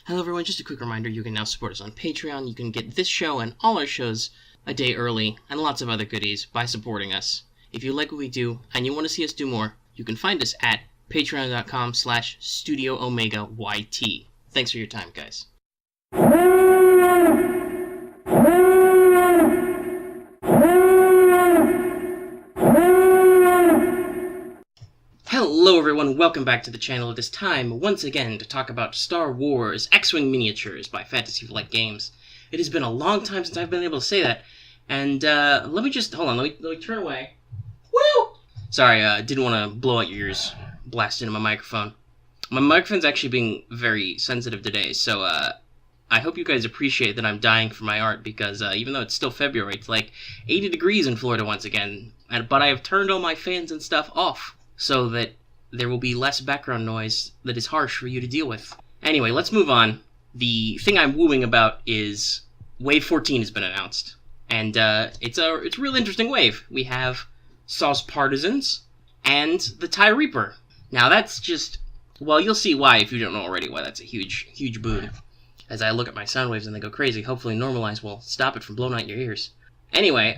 Hello everyone, just a quick reminder, you can now support us on Patreon. You can get this show and all our shows a day early, and lots of other goodies by supporting us. If you like what we do, and you want to see us do more, you can find us at patreon.com/StudioOmegaYT. Thanks for your time, guys. Hello everyone, welcome back to the channel. It is time, once again, to talk about Star Wars X-Wing Miniatures by Fantasy Flight Games. It has been a long time since I've been able to say that, and let me just, hold on, let me turn away. Woo! Sorry, didn't want to blow out your ears, blast into my microphone. My microphone's actually being very sensitive today, so I hope you guys appreciate that I'm dying for my art, because even though it's still February, it's like 80 degrees in Florida once again, but I have turned all my fans and stuff off, so that there will be less background noise that is harsh for you to deal with. Anyway, let's move on. The thing I'm wooing about is Wave 14 has been announced, and it's a real interesting wave. We have Saw's Partisans and the TIE Reaper. Now that's just, well, you'll see why if you don't know already why that's a huge boon. As I look at my sound waves and they go crazy, hopefully Normalize will stop it from blowing out your ears. Anyway,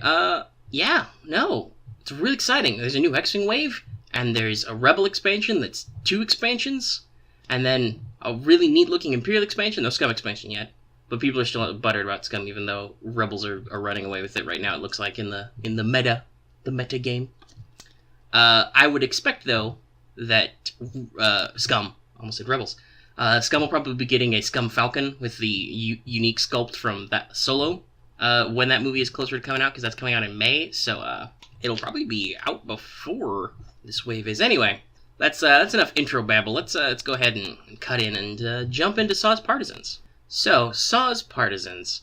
yeah, no, it's really exciting. There's a new X-Wing wave, and there's a Rebel expansion that's 2 expansions, and then a really neat-looking Imperial expansion. No Scum expansion yet, but people are still buttered about Scum, even though Rebels are running away with it right now, it looks like, in the meta game. I would expect, though, that Scum, almost said Rebels, Scum will probably be getting a Scum Falcon with the unique sculpt from that Solo, when that movie is closer to coming out, because that's coming out in May, so it'll probably be out before this wave is. Anyway, that's enough intro babble. Let's go ahead and cut in and jump into Saw's Partisans. So, Saw's Partisans.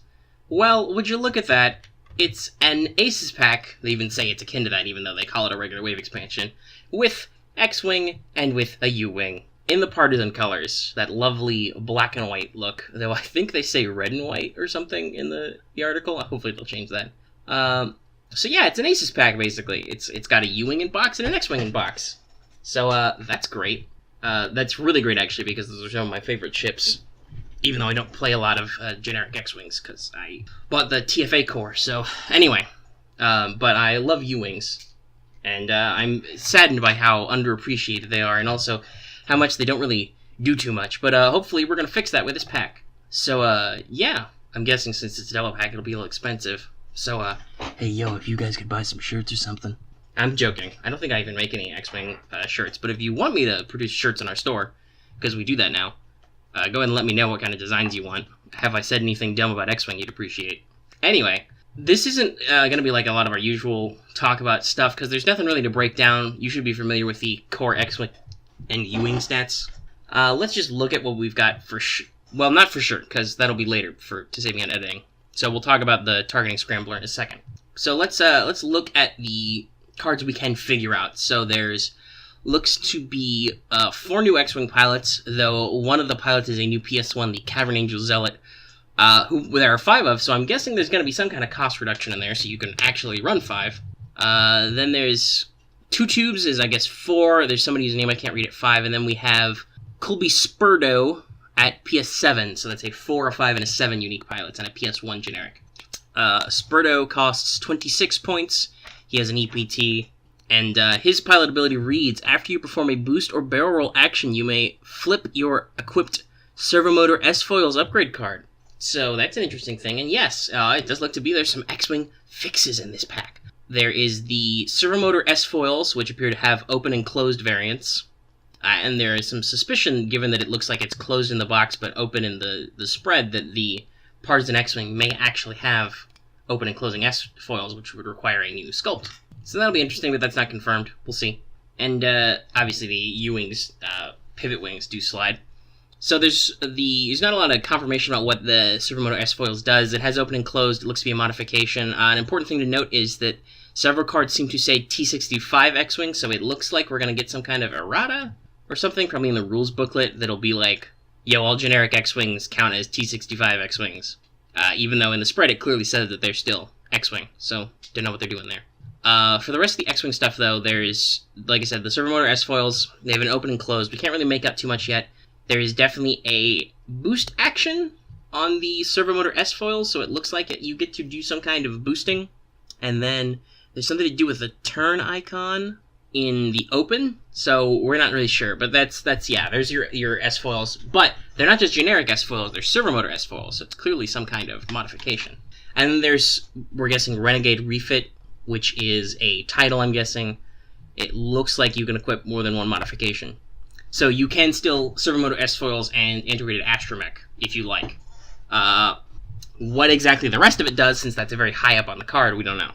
Well, would you look at that? It's an Aces pack. They even say it's akin to that, even though they call it a regular wave expansion, with X-Wing and with a U-Wing in the Partisan colors. That lovely black and white look, though I think they say red and white or something in the article. Hopefully they'll change that. So yeah, it's an Aces pack, basically. It's got a U-Wing in box and an X-Wing in box. So, that's great. That's really great, actually, because those are some of my favorite ships, even though I don't play a lot of generic X-Wings, because I bought the TFA core, so anyway. But I love U-Wings, and I'm saddened by how underappreciated they are, and also how much they don't really do too much, but hopefully we're going to fix that with this pack. So, yeah, I'm guessing since it's a Delo pack, it'll be a little expensive. So, hey, yo, if you guys could buy some shirts or something. I'm joking. I don't think I even make any X-Wing shirts, but if you want me to produce shirts in our store, because we do that now, go ahead and let me know what kind of designs you want. Have I said anything dumb about X-Wing you'd appreciate? Anyway, this isn't going to be like a lot of our usual talk about stuff, because there's nothing really to break down. You should be familiar with the core X-Wing and U-Wing stats. Let's just look at what we've got for sure. Well, not for sure, because that'll be later to save me on editing. So we'll talk about the targeting Scrambler in a second. So let's look at the cards we can figure out. So looks to be 4 new X-Wing pilots, though one of the pilots is a new PS1, the Cavern Angel Zealot, who there are 5 of, so I'm guessing there's going to be some kind of cost reduction in there, so you can actually run 5. Then there's 2 tubes is, I guess, 4. There's somebody whose name I can't read at 5, and then we have Colby Spurdo at PS7, so that's a 4, a 5, and a 7 unique pilots, and a PS1 generic. Spurdo costs 26 points, he has an EPT, and his pilot ability reads, after you perform a boost or barrel roll action, you may flip your equipped servomotor S-Foils upgrade card. So that's an interesting thing, and yes, it does look to be there's some X-Wing fixes in this pack. There is the servomotor S-Foils, which appear to have open and closed variants. And there is some suspicion, given that it looks like it's closed in the box but open in the spread, that the Partisan X-Wing may actually have open and closing S-Foils, which would require a new sculpt. So that'll be interesting, but that's not confirmed. We'll see. And obviously the U-Wings, pivot wings, do slide. So there's not a lot of confirmation about what the Servomotor S-Foils does. It has open and closed. It looks to be a modification. An important thing to note is that several cards seem to say T65 X-Wing, so it looks like we're going to get some kind of errata or something, probably in the rules booklet, that'll be like, yo, all generic X-Wings count as T65 X-Wings. Even though in the spread it clearly says that they're still X-Wing, so don't know what they're doing there. For the rest of the X-Wing stuff, though, there's, like I said, the Servomotor S-Foils. They have an open and closed. We can't really make out too much yet. There is definitely a boost action on the servomotor S-foils, so it looks like you get to do some kind of boosting. And then there's something to do with the turn icon in the open, so we're not really sure. But that's yeah, there's your S-foils. But they're not just generic S-foils, they're servomotor S-foils, so it's clearly some kind of modification. And then there's, we're guessing, Renegade Refit, which is a title, I'm guessing. It looks like you can equip more than one modification. So you can still servomotor S-foils and integrated astromech, if you like. What exactly the rest of it does, since that's very high up on the card, we don't know.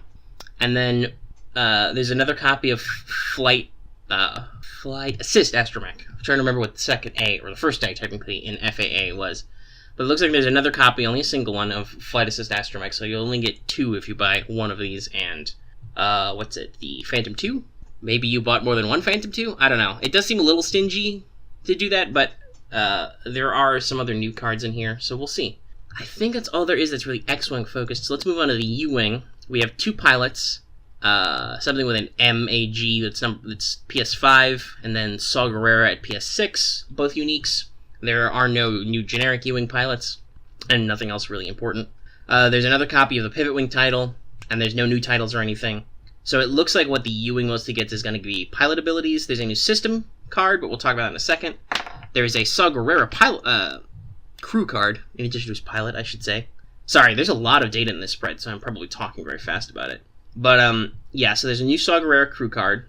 And then there's another copy of Flight Assist Astromech. I'm trying to remember what the second A, or the first A technically, in FAA was. But it looks like there's another copy, only a single one, of Flight Assist Astromech, so you'll only get 2 if you buy one of these, and, what's it, the Phantom 2? Maybe you bought more than one Phantom 2? I don't know. It does seem a little stingy to do that, but there are some other new cards in here, so we'll see. I think that's all there is that's really X-Wing focused, so let's move on to the U-Wing. We have 2 pilots, something with an MAG that's PS5, and then Saw Gerrera at PS6, both uniques. There are no new generic U-Wing pilots, and nothing else really important. There's another copy of the Pivot Wing title, and there's no new titles or anything. So it looks like what the U-Wing mostly gets is going to be pilot abilities. There's a new system card, but we'll talk about that in a second. There's a Saw Gerrera pilot, crew card, in addition to his pilot, I should say. Sorry, there's a lot of data in this spread, so I'm probably talking very fast about it. But, yeah, so there's a new Saw Gerrera crew card.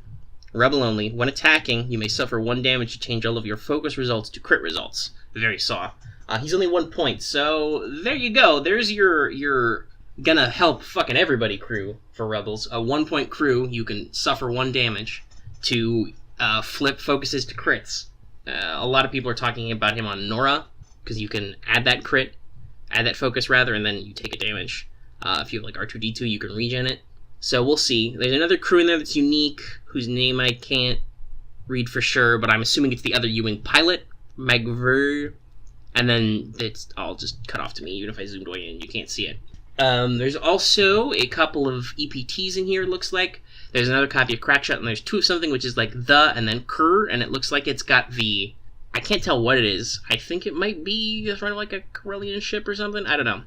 Rebel only. When attacking, you may suffer 1 damage to change all of your focus results to crit results. Very Saw. He's only 1 point, so there you go. There's your gonna help fucking everybody crew for Rebels. A 1 point crew, you can suffer 1 damage to flip focuses to crits. A lot of people are talking about him on Nora, because you can add that focus rather, and then you take a damage. If you have like R2-D2, you can regen it. So we'll see. There's another crew in there that's unique, whose name I can't read for sure, but I'm assuming it's the other U-Wing pilot, Magver, and then it's all just cut off to me, even if I zoomed way in, you can't see it. There's also a couple of EPTs in here, it looks like. There's another copy of Crackshot, and there's 2 of something, which is like the, and then Kerr, and it looks like it's got the, I can't tell what it is. I think it might be sort of like a Corellian ship or something, I don't know.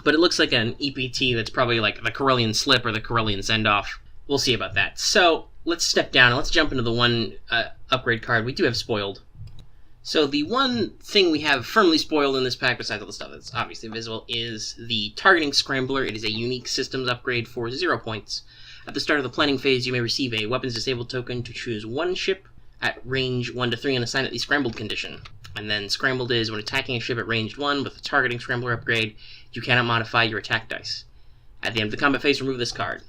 But it looks like an EPT that's probably like the Corellian Slip or the Corellian Send-Off. We'll see about that. So, let's step down and let's jump into the one upgrade card we do have spoiled. So the one thing we have firmly spoiled in this pack, besides all the stuff that's obviously visible, is the Targeting Scrambler. It is a unique systems upgrade for 0 points. At the start of the planning phase, you may receive a Weapons Disabled token to choose 1 ship at range 1 to 3 and assign it the Scrambled condition. And then Scrambled is when attacking a ship at range 1 with the Targeting Scrambler upgrade, you cannot modify your attack dice. At the end of the combat phase, remove this card.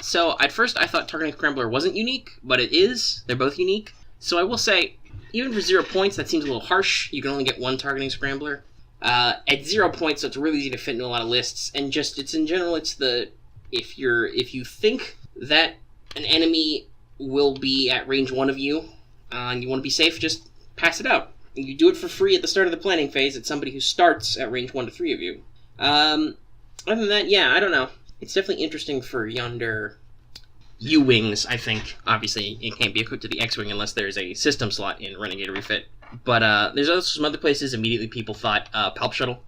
So, at first I thought Targeting Scrambler wasn't unique, but it is. They're both unique. So I will say, even for 0 points, that seems a little harsh. You can only get 1 Targeting Scrambler. At 0 points, so it's really easy to fit into a lot of lists. And just, it's in general, it's the, if you think that an enemy will be at range 1 of you, and you want to be safe, just pass it out. You do it for free at the start of the planning phase. It's somebody who starts at range 1 to 3 of you. Other than that, yeah, I don't know. It's definitely interesting for yonder U-Wings, I think. Obviously, it can't be equipped to the X-Wing unless there's a system slot in Renegade Refit. But there's also some other places immediately people thought Palp Shuttle,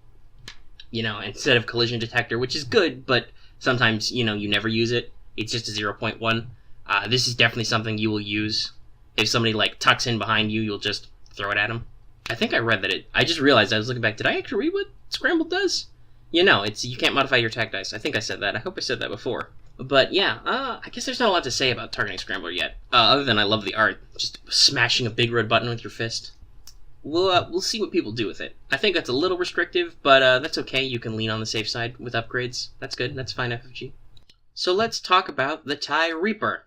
instead of Collision Detector, which is good, but sometimes, you never use it. It's just a 0.1. This is definitely something you will use. If somebody, tucks in behind you, you'll just throw it at them. I think I read that I just realized, I was looking back, did I actually read what Scramble does? You can't modify your attack dice. I think I said that. I hope I said that before. But yeah, I guess there's not a lot to say about Targeting Scrambler yet, other than I love the art. Just smashing a big red button with your fist. We'll see what people do with it. I think that's a little restrictive, but that's okay. You can lean on the safe side with upgrades. That's good. That's fine, FFG. So let's talk about the TIE Reaper.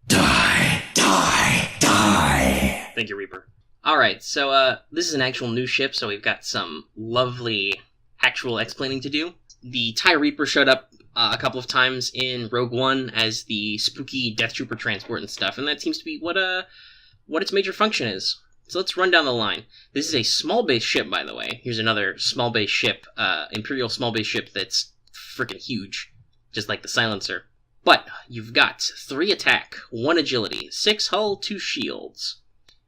Die! Die! Die! Thank you, Reaper. Alright, so this is an actual new ship, so we've got some lovely actual explaining to do. The TIE Reaper showed up a couple of times in Rogue One as the spooky Death Trooper transport and stuff, and that seems to be what its major function is. So let's run down the line. This is a small base ship, by the way. Here's another small base ship, Imperial small base ship that's freaking huge, just like the Silencer. But you've got 3 attack, 1 agility, 6 hull, 2 shields.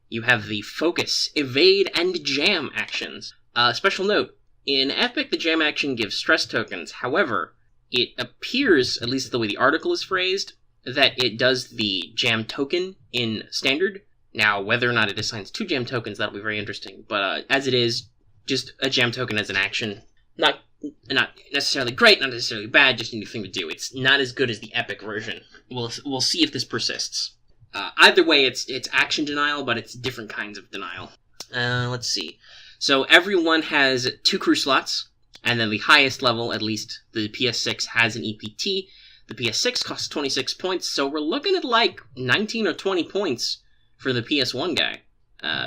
you have the Focus, Evade, and Jam actions. Special note, in Epic, the Jam action gives stress tokens. However, it appears, at least the way the article is phrased, that it does the Jam token in Standard. Now, whether or not it assigns 2 Jam tokens, that'll be very interesting. But as it is, just a Jam token as an action. Not necessarily great, not necessarily bad, just a new thing to do. It's not as good as the Epic version. We'll see if this persists. Either way, it's action denial, but it's different kinds of denial. Let's see. So everyone has 2 crew slots, and then the highest level, at least the PS6, has an EPT. The PS6 costs 26 points, so we're looking at like 19 or 20 points for the PS1 guy,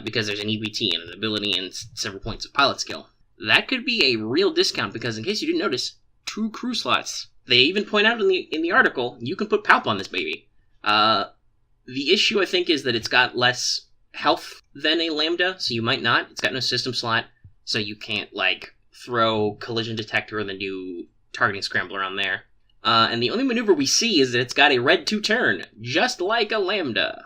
because there's an EPT and an ability and several points of pilot skill. That could be a real discount, because in case you didn't notice, 2 crew slots. They even point out in the article, you can put Palp on this baby. The issue, I think, is that it's got less health than a Lambda, so you might not. It's got no system slot, so you can't, like, throw Collision Detector or the new Targeting Scrambler on there. And the only maneuver we see is that it's got a red 2-turn, just like a Lambda.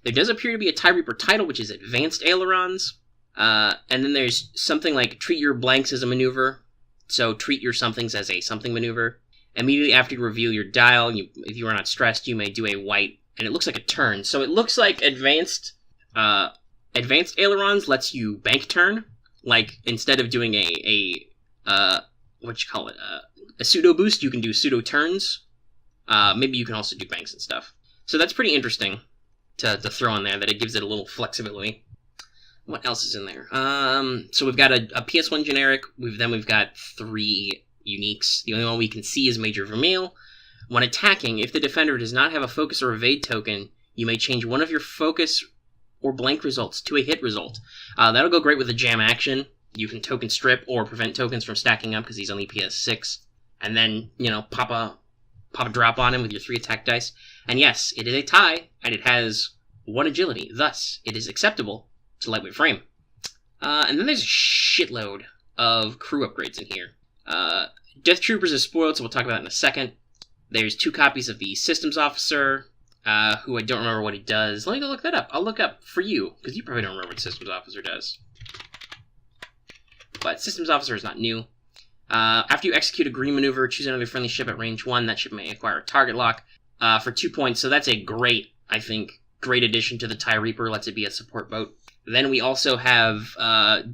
There does appear to be a TIE Reaper title, which is Advanced Ailerons. And then there's something like Treat Your Blanks as a maneuver, so treat your somethings as a something maneuver. Immediately after you reveal your dial, if you are not stressed, you may do a white, and it looks like a turn. So it looks like Advanced Ailerons lets you bank turn. Like, instead of doing a pseudo boost, you can do pseudo turns. Maybe you can also do banks and stuff. So that's pretty interesting to throw in there, that it gives it a little flexibility. What else is in there? So we've got a PS1 generic. We've got 3 uniques. The only one we can see is Major Vermeil. When attacking, if the defender does not have a focus or evade token, you may change one of your focus or blank results to a hit result. That'll go great with a jam action. You can token strip or prevent tokens from stacking up because he's only PS6. And then, pop a drop on him with your 3 attack dice. And yes, it is a TIE, and it has 1 agility. Thus, it is acceptable to lightweight frame. And then there's a shitload of crew upgrades in here. Death Troopers is spoiled, so we'll talk about that in a second. There's 2 copies of the Systems Officer, who I don't remember what he does. Let me go look that up. I'll look up for you, because you probably don't remember what Systems Officer does. But Systems Officer is not new. After you execute a green maneuver, choose another friendly ship at range 1. That ship may acquire a target lock for 2 points, so that's a great addition to the TIE Reaper. Lets it be a support boat. Then we also have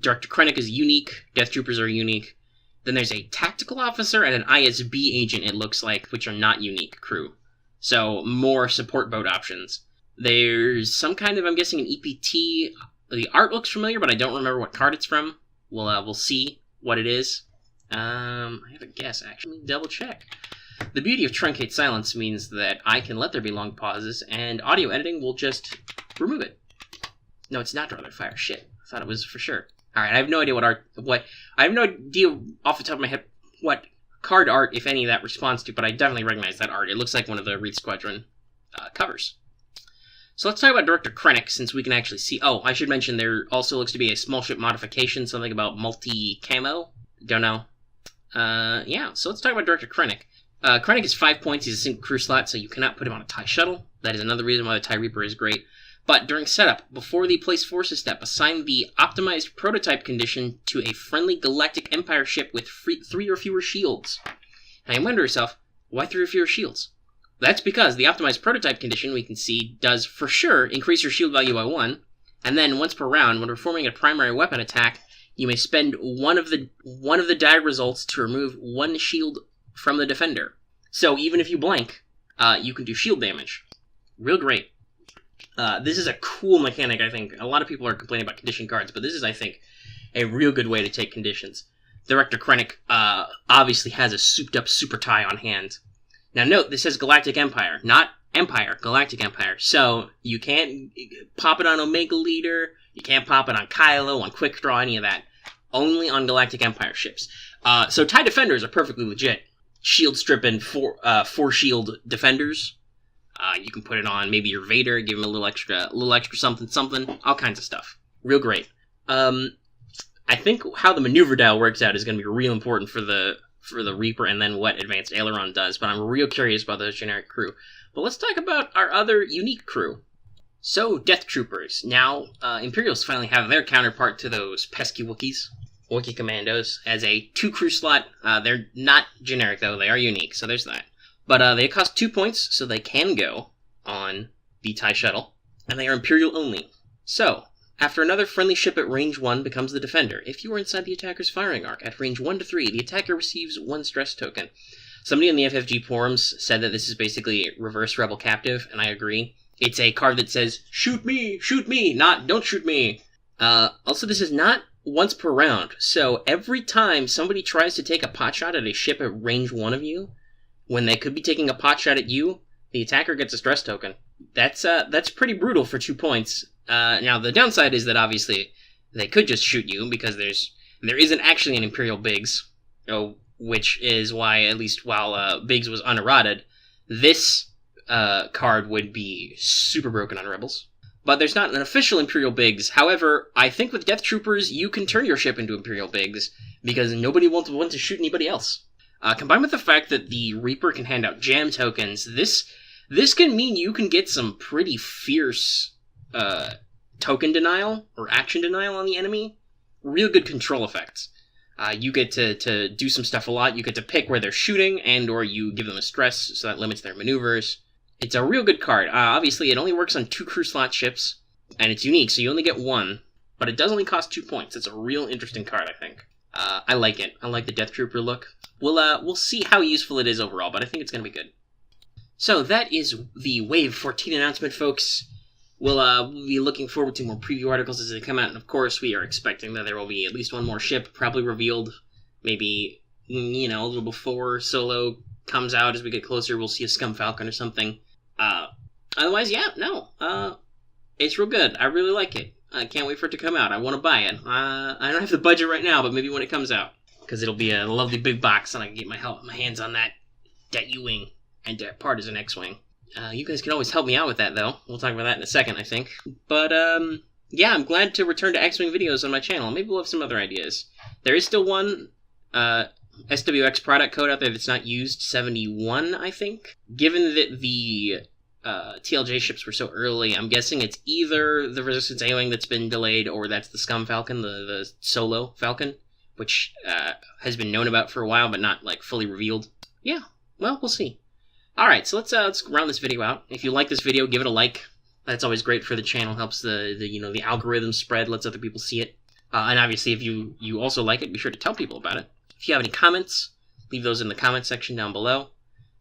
Director Krennic is unique. Death Troopers are unique. Then there's a Tactical Officer and an ISB Agent, it looks like, which are not unique crew. So, more support boat options. There's some kind of, I'm guessing, an EPT. The art looks familiar, but I don't remember what card it's from. We'll see what it is. I have a guess, actually. Double check. The beauty of Truncate Silence means that I can let there be long pauses, and audio editing will just remove it. No, it's not Draw Fire. Shit. I thought it was for sure. Alright, I have no idea I have no idea off the top of my head what card art, if any, that responds to, but I definitely recognize that art. It looks like one of the Wreath Squadron covers. So let's talk about Director Krennic, since we can actually see... Oh, I should mention there also looks to be a small ship modification, something about multi-camo. Don't know. Yeah, so let's talk about Director Krennic. Krennic is 5 points, he's a single crew slot, so you cannot put him on a TIE shuttle. That is another reason why the TIE Reaper is great. But during setup, before the Place Forces step, assign the optimized prototype condition to a friendly Galactic Empire ship with 3 or fewer shields. Now you wonder yourself, why 3 or fewer shields? That's because the optimized prototype condition, we can see, does for sure increase your shield value by 1, and then once per round, when performing a primary weapon attack, you may spend one of the die results to remove 1 shield from the defender. So even if you blank, you can do shield damage. Real great. This is a cool mechanic, I think. A lot of people are complaining about condition cards, but this is, I think, a real good way to take conditions. Director Krennic obviously has a souped-up super TIE on hand. Now note, this says Galactic Empire, not Empire, Galactic Empire. So, you can't pop it on Omega Leader, you can't pop it on Kylo, on Quick Draw, any of that. Only on Galactic Empire ships. So TIE Defenders are perfectly legit. Shield stripping 4 shield defenders. You can put it on maybe your Vader, give him a little extra something, all kinds of stuff. Real great. I think how the maneuver dial works out is going to be real important for the Reaper and then what Advanced Aileron does, but I'm real curious about those generic crew. But let's talk about our other unique crew. So, Death Troopers. Now, Imperials finally have their counterpart to those pesky Wookiees, Wookiee Commandos, as a 2-crew slot. They're not generic, though. They are unique, so there's that. But they cost 2 points, so they can go on the TIE Shuttle, and they are Imperial only. So, after another friendly ship at range 1 becomes the defender, if you are inside the attacker's firing arc at range 1 to 3, the attacker receives 1 stress token. Somebody in the FFG forums said that this is basically reverse Rebel Captive, and I agree. It's a card that says, shoot me, not don't shoot me. Also, this is not once per round, so every time somebody tries to take a potshot at a ship at range 1 of you, when they could be taking a potshot at you, the attacker gets a stress token. That's pretty brutal for 2 points. Now, the downside is that obviously they could just shoot you, because there isn't actually an Imperial Biggs, which is why, at least while Biggs was unerrated, this card would be super broken on Rebels. But there's not an official Imperial Biggs. However, I think with Death Troopers, you can turn your ship into Imperial Biggs, because nobody will want to shoot anybody else. Combined with the fact that the Reaper can hand out jam tokens, this can mean you can get some pretty fierce token denial, or action denial on the enemy. Real good control effects. You get to do some stuff a lot. You get to pick where they're shooting, and or you give them a stress, so that limits their maneuvers. It's a real good card. Obviously, it only works on 2 crew slot ships, and it's unique, so you only get 1, but it does only cost 2 points. It's a real interesting card, I think. I like it. I like the Death Trooper look. We'll see how useful it is overall, but I think it's going to be good. So that is the Wave 14 announcement, folks. We'll be looking forward to more preview articles as they come out, and of course, we are expecting that there will be at least one more ship, probably revealed, maybe, a little before Solo comes out. As we get closer, we'll see a Scum Falcon or something. Otherwise, it's real good. I really like it. I can't wait for it to come out. I want to buy it. I don't have the budget right now, but maybe when it comes out, because it'll be a lovely big box, and I can get my hands on that U-Wing and Partisan X-Wing. You guys can always help me out with that, though. We'll talk about that in a second, I think. But, yeah, I'm glad to return to X-Wing videos on my channel. Maybe we'll have some other ideas. There is still one SWX product code out there that's not used, 71, I think. Given that the TLJ ships were so early, I'm guessing it's either the Resistance A-Wing that's been delayed, or that's the Scum Falcon, the Solo Falcon, which has been known about for a while, but not, fully revealed. Yeah, well, we'll see. Alright, so let's round this video out. If you like this video, give it a like. That's always great for the channel, helps the algorithm spread, lets other people see it. And obviously, if you also like it, be sure to tell people about it. If you have any comments, leave those in the comment section down below.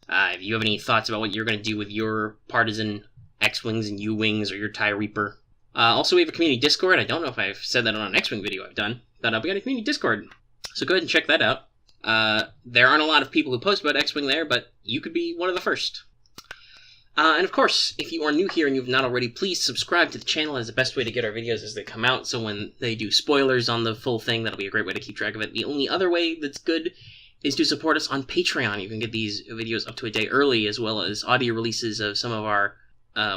If you have any thoughts about what you're going to do with your Partisan X-Wings and U-Wings, or your TIE Reaper. Also, we have a community Discord. I don't know if I've said that on an X-Wing video I've done, but we got a community Discord. So go ahead and check that out. There aren't a lot of people who post about X-Wing there, but you could be one of the first. And of course, if you are new here and you've not already, please subscribe to the channel as the best way to get our videos as they come out, so when they do spoilers on the full thing, that'll be a great way to keep track of it. The only other way that's good is to support us on Patreon. You can get these videos up to a day early, as well as audio releases of some of our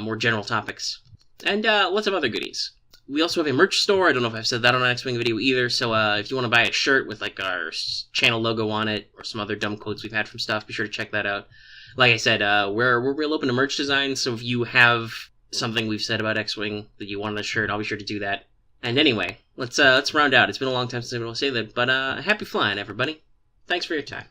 more general topics. And lots of other goodies. We also have a merch store. I don't know if I've said that on an X-Wing video either, so if you want to buy a shirt with our channel logo on it, or some other dumb quotes we've had from stuff, be sure to check that out. Like I said, we're real open to merch design, so if you have something we've said about X-Wing that you want on a shirt, I'll be sure to do that. And anyway, let's round out. It's been a long time since I've been able to say that, but happy flying, everybody. Thanks for your time.